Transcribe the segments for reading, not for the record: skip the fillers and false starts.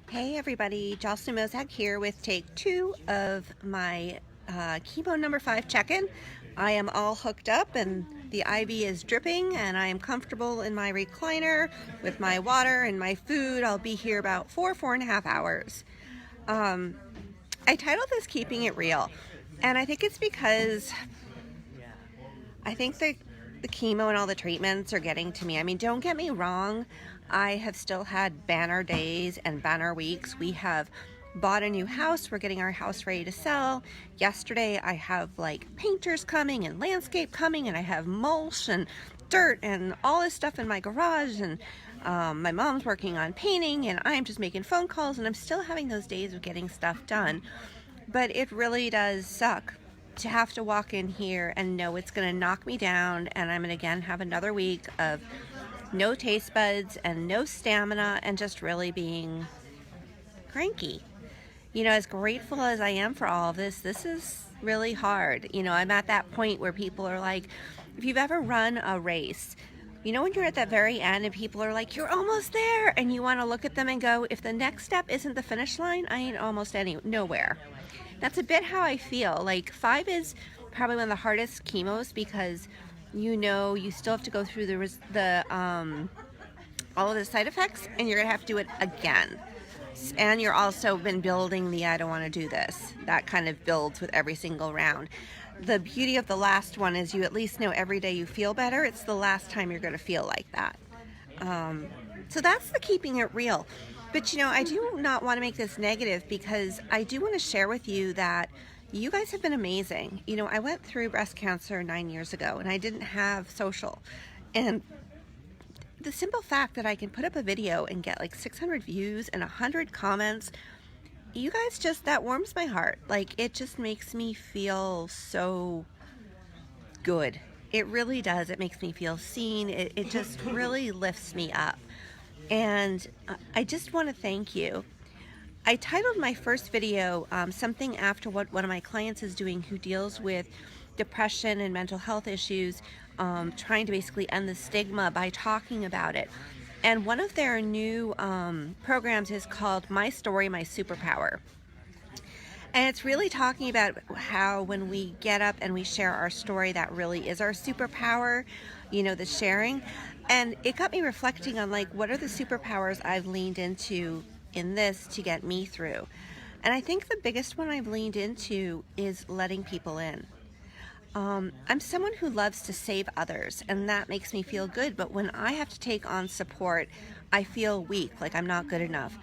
Hey everybody, Jocelyn Mozak here with take 2 of my chemo number 5 check-in. I am all hooked up and the IV is dripping and I am comfortable in my recliner with my water and my food. I'll be here about 4.5 hours. I titled this Keeping It Real, and I think it's because I think the chemo and all the treatments are getting to me. I mean, don't get me wrong, I have still had banner days and banner weeks. We have bought a new house. We're getting our house ready to sell. Yesterday I have like painters coming and landscape coming, and I have mulch and dirt and all this stuff in my garage, and my mom's working on painting and I'm just making phone calls, and I'm still having those days of getting stuff done. But it really does suck to have to walk in here and know it's going to knock me down, and I'm going to again have another week of no taste buds and no stamina and just really being cranky. You know, as grateful as I am for all of this, this is really hard. You know, I'm at that point where people are like, if you've ever run a race, you know, when you're at that very end and people are like, you're almost there, and you want to look at them and go, if the next step isn't the finish line, I ain't almost nowhere. That's a bit how I feel. Like 5 is probably one of the hardest chemos because you know you still have to go through all of the side effects, and you're gonna have to do it again. And you're also been building the I don't want to do this. That kind of builds with every single round. The beauty of the last one is you at least know every day you feel better, it's the last time you're going to feel like that. So that's the keeping it real. But you know, I do not want to make this negative because I do want to share with you that you guys have been amazing. You know, I went through breast cancer 9 years ago and I didn't have social. And the simple fact that I can put up a video and get like 600 views and 100 comments, you guys just, that warms my heart. Like, it just makes me feel so good. It really does. It makes me feel seen. It just really lifts me up. And I just want to thank you. I titled my first video something after what one of my clients is doing, who deals with depression and mental health issues, trying to basically end the stigma by talking about it. And one of their new programs is called My Story, My Superpower. And it's really talking about how when we get up and we share our story, that really is our superpower, you know, the sharing. And it got me reflecting on, like, what are the superpowers I've leaned into in this to get me through? And I think the biggest one I've leaned into is letting people in. I'm someone who loves to save others, and that makes me feel good. But when I have to take on support, I feel weak, like I'm not good enough.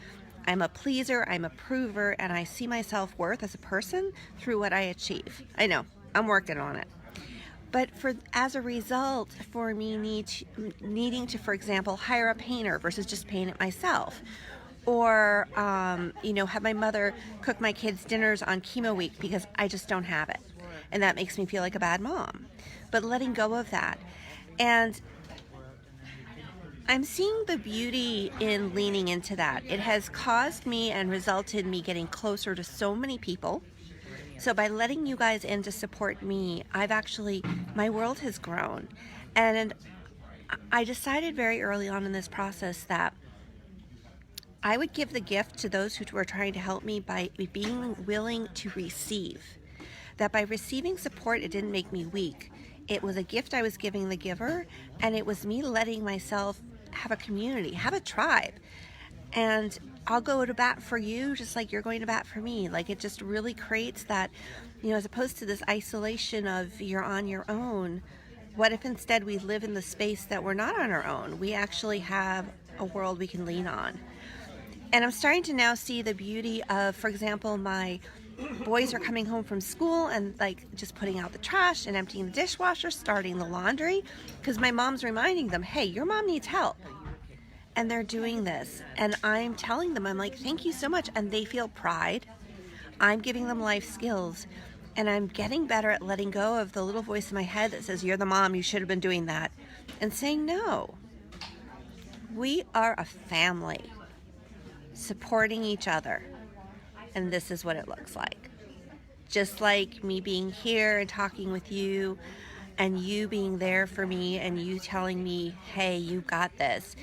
I'm a pleaser, I'm a prover, and I see my self-worth as a person through what I achieve. I know, I'm working on it. But as a result, for me needing to, for example, hire a painter versus just paint it myself, or you know, have my mother cook my kids' dinners on chemo week because I just don't have it, and that makes me feel like a bad mom. But letting go of that, and I'm seeing the beauty in leaning into that. It has caused me and resulted in me getting closer to so many people. So by letting you guys in to support me, my world has grown. And I decided very early on in this process that I would give the gift to those who were trying to help me by being willing to receive. That by receiving support, it didn't make me weak. It was a gift I was giving the giver, and it was me letting myself have a community, have a tribe. And I'll go to bat for you just like you're going to bat for me. Like, it just really creates that, you know, as opposed to this isolation of you're on your own, what if instead we live in the space that we're not on our own? We actually have a world we can lean on. And I'm starting to now see the beauty of, for example, my boys are coming home from school and like just putting out the trash and emptying the dishwasher, starting the laundry, because my mom's reminding them, hey, your mom needs help. And they're doing this, and I'm telling them, I'm like, thank you so much. And they feel pride. I'm giving them life skills, and I'm getting better at letting go of the little voice in my head that says, you're the mom, you should have been doing that, and saying, no, we are a family supporting each other. And this is what it looks like. Just like me being here and talking with you, and you being there for me, and you telling me, hey, you got this.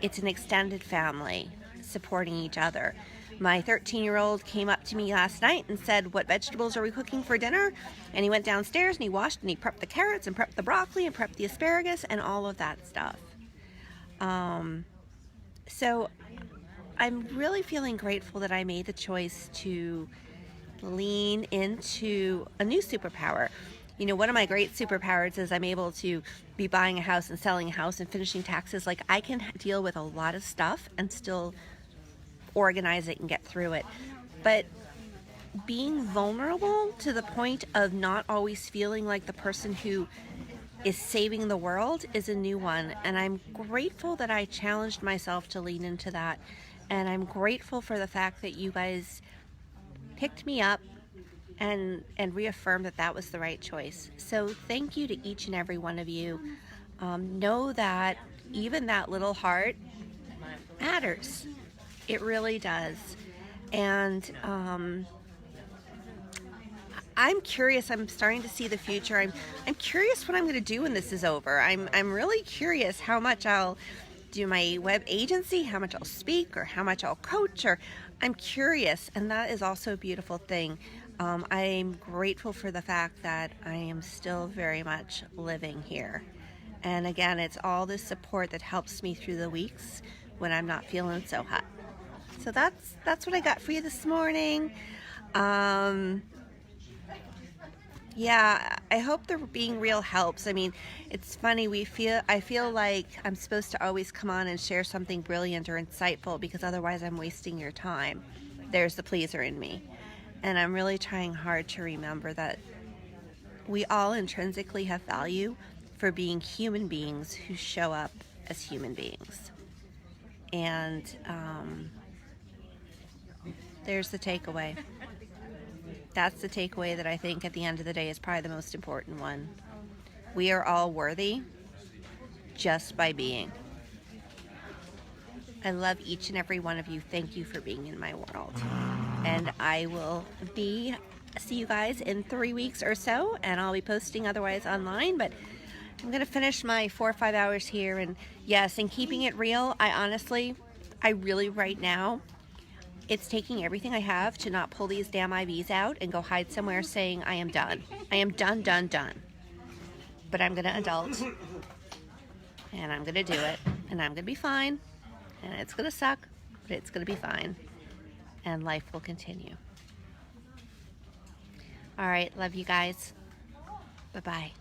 It's an extended family. supporting each other. My 13-year-old came up to me last night and said, "What vegetables are we cooking for dinner?" And he went downstairs and he washed and he prepped the carrots and prepped the broccoli and prepped the asparagus and all of that stuff. So I'm really feeling grateful that I made the choice to lean into a new superpower. You know, one of my great superpowers is I'm able to be buying a house and selling a house and finishing taxes. Like, I can deal with a lot of stuff and still organize it and get through it. But being vulnerable to the point of not always feeling like the person who is saving the world is a new one. And I'm grateful that I challenged myself to lean into that. And I'm grateful for the fact that you guys picked me up and reaffirmed that that was the right choice. So thank you to each and every one of you. Know that even that little heart matters. It really does. And I'm curious. I'm starting to see the future. I'm curious what I'm going to do when this is over. I'm really curious how much I'll do my web agency, how much I'll speak, or how much I'll coach, or I'm curious, and that is also a beautiful thing. I'm grateful for the fact that I am still very much living here. And again, it's all this support that helps me through the weeks when I'm not feeling so hot. So that's what I got for you this morning. Yeah, I hope the being real helps. I mean, it's funny, I feel like I'm supposed to always come on and share something brilliant or insightful, because otherwise I'm wasting your time. There's the pleaser in me. And I'm really trying hard to remember that we all intrinsically have value for being human beings who show up as human beings. And there's the takeaway. That's the takeaway that I think at the end of the day is probably the most important one. We are all worthy just by being. I love each and every one of you. Thank you for being in my world. And I will see you guys in 3 weeks or so, and I'll be posting otherwise online, but I'm going to finish my 4 or 5 hours here. And yes, in keeping it real, I really right now, it's taking everything I have to not pull these damn IVs out and go hide somewhere saying I am done. I am done. But I'm going to adult, and I'm going to do it, and I'm going to be fine, and it's going to suck, but it's going to be fine, and life will continue. All right, love you guys. Bye-bye.